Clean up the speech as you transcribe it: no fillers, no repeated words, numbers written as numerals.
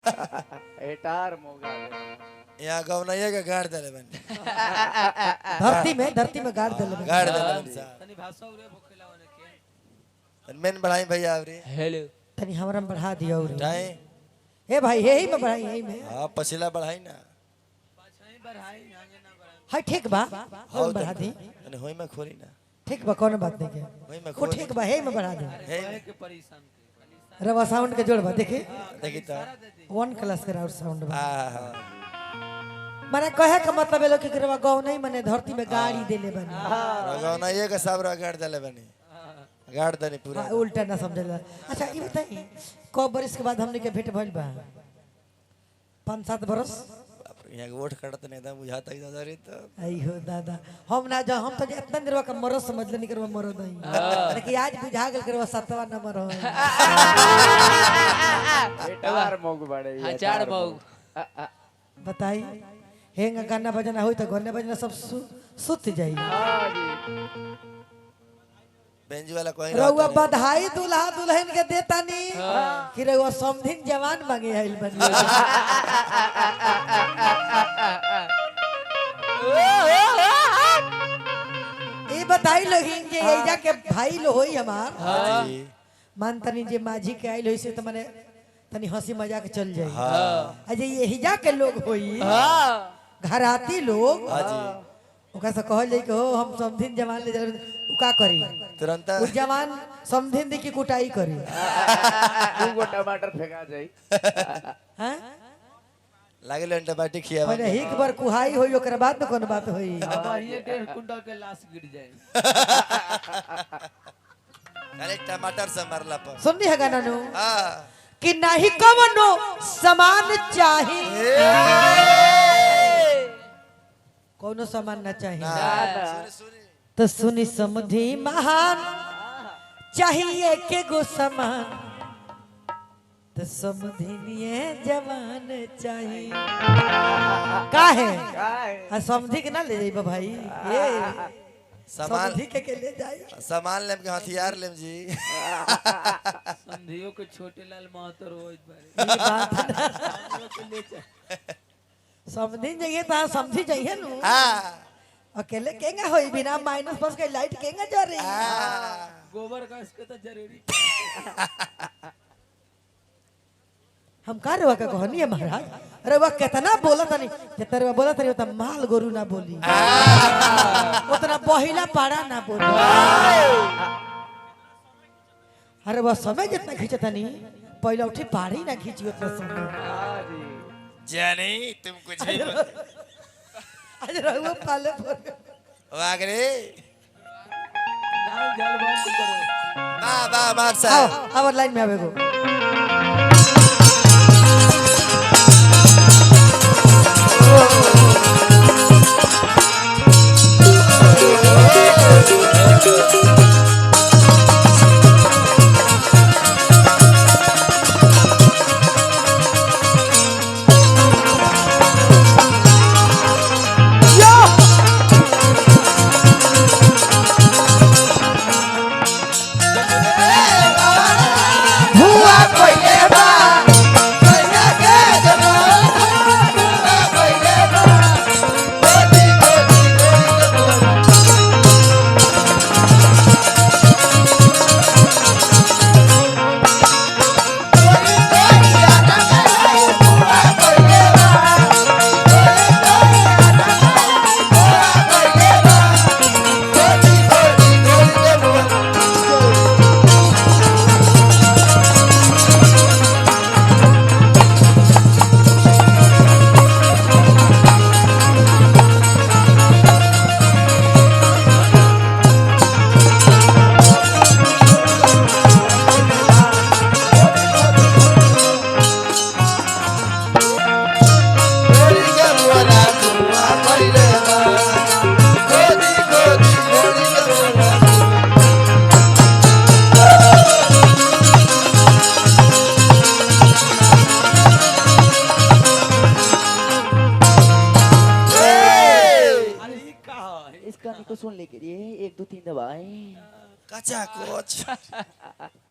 एटार मोगा यहाँ गौनैया के गाड़ देले बन धरती में गाड़ देले गाड़ देले बन साहब तनी भाषा उरे भोखेला वाले के मेन बढ़ाई भैया आवरी हेलो तनी हमरा में बढ़ा दियो रे टाई ए भाई यही में बढ़ाई यही में हां पछिला बढ़ाई ना पाछाई बढ़ाई आगे ना बढ़ाई हाय ठीक बा हो बढ़ा दी अने होई में खोरी ना ठीक बा कौन बात नहीं के होई में वो ठीक बा हे में बढ़ा दे हे के परेशान के रवा साउंड के जोड़ बा देखी देखी तो 1 क्लास के और साउंड बा हां माने कहे का मतलब है लोग कि रवा गाँव नहीं मने धरती में गाड़ी देले बनी गौनैया के सब गाड़ देले बनी गाड़ देनी पूरा उल्टा ना समझला। अच्छा ये बताई कब बरस के बाद हमने के भेंट भइल बा 5-7 बरस यहाँ वोट करत नहीं था बुझाता ही दादा रे तो आई हो दादा हम ना जा हम तो इतना देर का मरो समझ लेनी करवा मरो नहीं लेकिन आज बुझा गेल करवा 7वां नंबर हो एटार मोग बड़े हजार बहु बताई हेंग गाना बजना होई तो गाना बजना सब सुत जाई बेंजी वाला कोई रउआ बधाई दुल्हा दुल्हन के देता नी कि रउआ समधिन जवान मांगे आइल बनी ये बताई लोगिन जे एजा के भाई लो होई हमार जी मान तनी जे माझी के आइल होई से त माने तनी हंसी मजाक चल जाई हां अजे ये हिजा के लोग होई घराती लोग हां जी ओका से कहल जाई कि हो हम समधिन जवान ले उ का करी तुरंत उ जवान समधिन दी की कुटाई करी दूगो टमाटर फेंका जाई हैं लागल एंटीबायोटिक खिया पहले एक बार कुहाई होई ओकर बाद में कोन बात होई अब ये 1.5 कुंटल के लाश गिर जाए अरे टमाटर से मरला पर सुननी है गाना नु हां कि नहीं कवनो सामान चाही कोनो सामान ना चाही सुनी तो सुनी समधी महान चाहिए के गो सामान तो समधिनिए जवान चाहिए का है आ समधी के ना ले जाइबा भाई ए सामान समधी के ले जाई सामान लेम के हथियार लेम जी संधियों के छोटे लाल महतो रोज बारे ये बात ना। के ले चल समधी जगह ता समझी जाइए नु हां अकेले केंगा होई बिना माइनस प्लस के लाइट केंगा जा रही गोबर का इसके तो जरूरी हम का रवा का कहनी है महाराज रवा कितना बोला तनी जितना रवा बोला तनी उतना माल गोरू ना बोली उतना बहिला पाड़ा ना बोली अरे वह समय जितना खींचा तनी पहले उठी पाड़ी ना खींची उतना समय जानी तुम कुछ ही आज रहुआ पाले वागरे नाल जल बंद करो वाह वाह मार आओ साहब अब लाइन में आवेगो इसका नहीं को सुन लेके ये 1 2 3 दबाएं कच्चा कोच